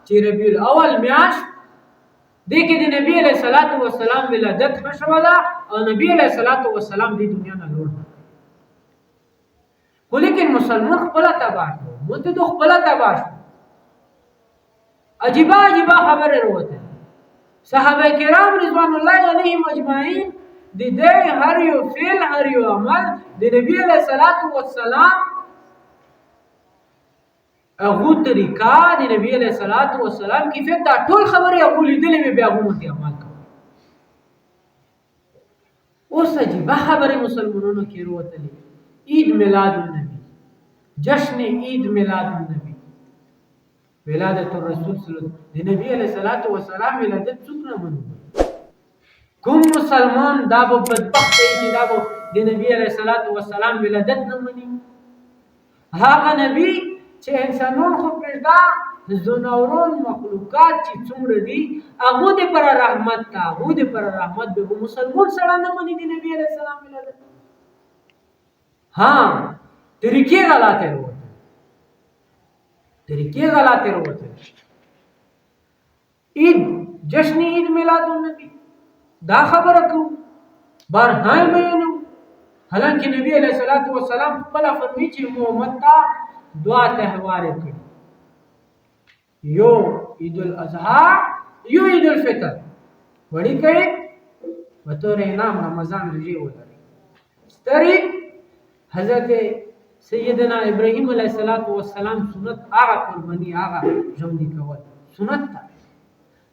چې ربیع الاول میاشت دې کې د نبی علیه الصلاۃ والسلام ولادت شوه ده او نبی علیه الصلاۃ والسلام د دنیا نه لوړ خو لیکن مسلمان خپل تباہ شو متد خپل تباہ شو عجیبه خبره وروته صحابه کرام رضوان الله علیهم اجمعین د دې هر یو فعل هر یو عمل د نبی علیه الصلاۃ والسلام هغه طریقہ د نبی علیه الصلاۃ والسلام کیفیت دا ټول خبره هغه لیدلې بیا هغه مت عمل کوي اوس عجیبه خبره مسلمانانو کې وروته عید میلاد النبی جشن عید میلاد النبی ولادت الرسول صلی الله علیه وسلم د نبی علیه الصلاۃ والسلام ولادت څوک نه مني کوم مسلمان دا به بدبخت دی چې دا به د نبی علیه الصلاۃ والسلام ولادت نه مني هغه نبی چې انسانون خو پرېږده ځناورون مخلوقات چې څومره دي هغو د پر رحمت ته هغو د پر رحمت به مسلمان سره نه مني د نبی علیه السلام ولادت ها طریقې غلطې وروته عید جشن عید میلاد النبی دا خبره کوو بارهای بیانو حالانکه نبی علیه الصلاۃ والسلام خپله فرمایي چې محمد ته دوا تهوار کړي یو عید الاضحی یو عید الفطر وړي کوي بطور انعام رمضان روزه ولري ستري حضرت سیدنا ابراهیم علیه السلام سنت هغه قرباني هغه ژوندي کول سنت ده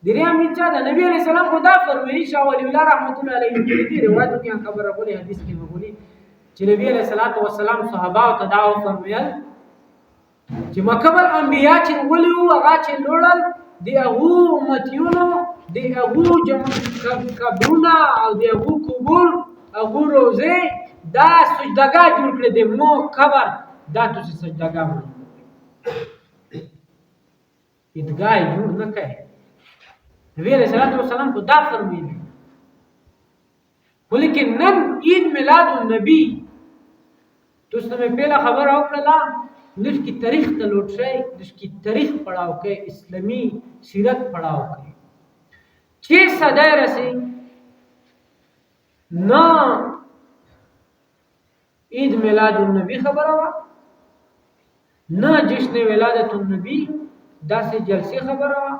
دریم چې دا نبی علیه السلام خدا فرمایي شاه ولی الله رحمت الله علیه دې روایت کې خبره غولي حدیث کې وګوري چې نبی علیه السلام صحابه او تداو فرمایل چې مکمل انبیا چې ولي هغه چې لوړل دی هغه امتیونو دی هغه قبرونه او دی هغه قبور هغه روزه دا سجدګاه جوړ کړل د مو قبر دا تاسو سجدګاه مو عیدګاه جوړ نه کړي نبی علیہ السلام کو دا فرمایي ولیکن نن عید میلاد النبی تاسو ته پہلا خبر اوکړه لږ کی تاریخ ته لوټ شي لږ کی تاریخ پڑھاو کې اسلامی سیرت پڑھاو کې 6 صدای رسي نه عید میلاد النبی خبره وا نه جشن ولادت النبی داسې جلسه خبره وا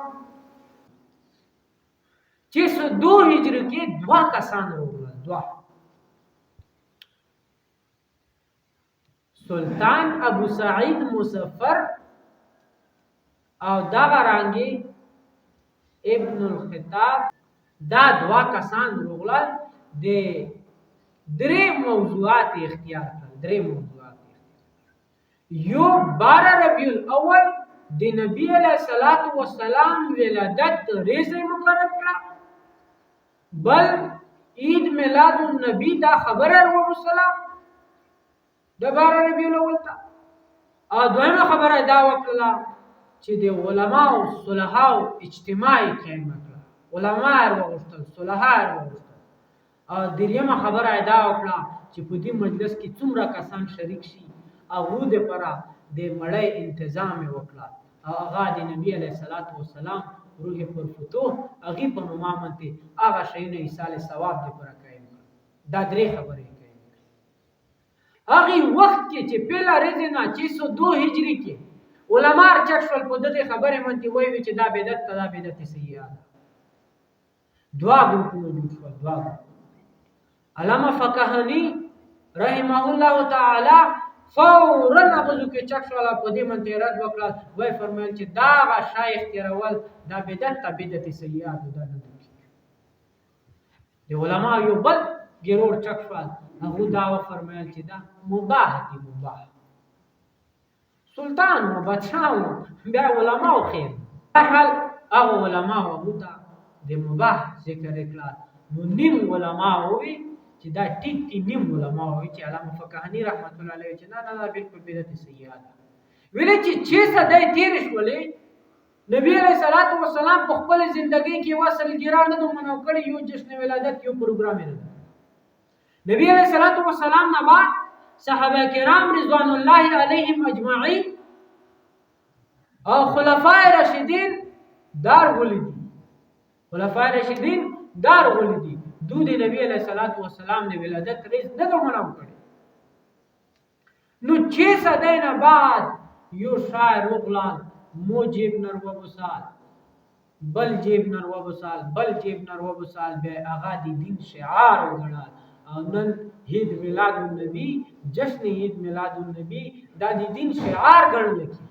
602 هجری کې 2 کسان وروړل 2 سلطان ابو سعید مظفر او دا رنګي ابن الخطاب دا 2 کسان وروړل د درې موضوعات اختیار کړل درې موضوعات یو 12 ربیع الاول د نبی علیہ الصلوۃ والسلام ولادت ریزه مقرر کړه بل عید میلاد النبی دا خبره ورسله د 12 ربیع الاول ته او دویمه خبره دا وکړه چې د علماو صلحاو اجتماعي قائم کړه علما ورغوښتل صلحا ورغوښتل او دریمه خبره دا وکړه چې په دې مجلس کې څومره کسان شریک شي هغه د پره د مړی تنظیم وکړه او هغه د نبی علیه الصلاۃ والسلام روح پر فتو هغه په نومامته هغه شینه ایصال ثواب د پر قائم دا درې خبرې کوي هغه وخت کې چې پهلا ورځ نه 602 هجری کې علما چکشل په دغه خبره منتي وایي چې دا بدعت سیئه دعا ګروپونه جوړ شو دعا علامه فقهانی رحمه الله تعالی فورا هغه کې چکشل په دې منتي رد وکړه وای فرمایل چې دا شایخ تیرول دا بدعت سیئه ده نه دی علما یو بل ګرور چکشل هغه دا فرمایل چې دا مباح دي مباح سلطان و بادشاہ بیا علماء خیر حال هغه علماء هغه ته د مباح ذکر کړه نو نیم علماء وي چې دا ټیک نیم علماء وي چې علامه فقهانی رحمت الله علیه چې نه بالکل بدعت سیئه ده ویل چې 6 صدای تیر شولې نبی علیہ الصلوۃ والسلام په خپل ژوندۍ کې وصل ګران نه منو کړی یو جشن ولادت یو پروګرام نه نبی علیہ الصلوۃ والسلام نه بعد صحابه کرام رضوان الله علیهم اجمعین او خلفای راشدین دار غولي دي خلفای راشدین دار غولي دي دو د نبی علیہ الصلوۃ والسلام نے ولادت ریز نه منو کړي نو 6 صدینا بعد یو شاعر وغلان مو جیب نر و بسال بل جیب نر و بسال بل جیب نر و بسال به اغا دی دین شعار وګڼل او نن عید میلاد النبی جشن عید میلاد النبی دا دی دین شعار ګڼل کی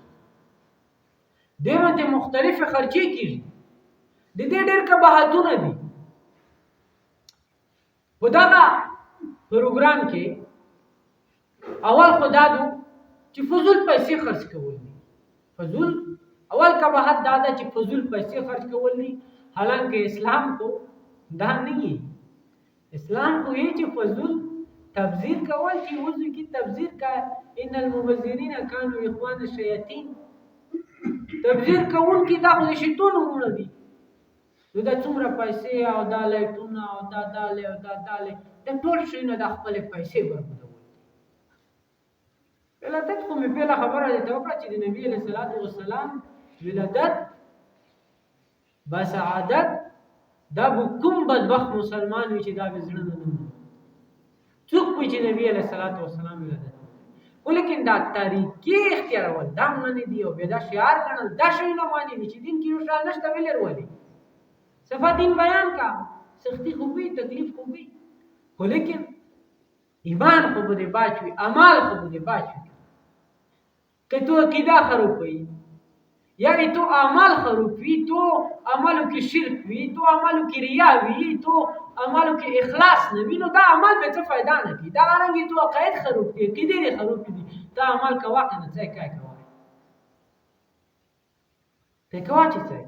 دیمته مختلف خرچي کیږي د دې ډېر کباحتونه دي په دا پروګرام کې اول خدا دو چې فضول پیسې خرج کول دي فضول اول کباحت دا ده چې فضول پیسې خرج کول دي حالانکه اسلام کو دا نه دی اسلام کو یې چې فضول تبذیر کول چې وځي کې تبذیر کا ان المبذرین كانوا اخوان الشیاطین تبذیر کول کې دا خو شیطان ورونه دي نو دا څومره پیسې او دا لایټونه او دا داله او دا داله د ټول شي نه د خپل پیسې بربادول ولادت خو مې په خبره ده توقع چې د نبی علیہ الصلوۃ والسلام ولادت بسعادت دا کوم بدبخت مسلمان وي چې دا بزړه نه څوک وي چې نبی علیہ الصلوۃ والسلام ولادت ولیکن دا طریقې اختیارول دا نه دی او به دا شعار کړل دا شی نه مانی چې دین کې یو شان نشته ویلر ولي صفه دین بیان کا سختی خو به تکلیف خو به ولیکن ایمان خو به باچوي اعمال خو به باچوي که تو عقیده خراب وي یعنی تو اعمال خراب وي تو عملو کې شرک وي تو عملو کې ریا وي تو عملو کې اخلاص نه وي نو دا عمل به څه فائدہ نه کوي دا رنګي تو عقاید خراب دي عقیده لري خراب دي دا عمل کا واقع نه ځای کوي ته کوي چې ځای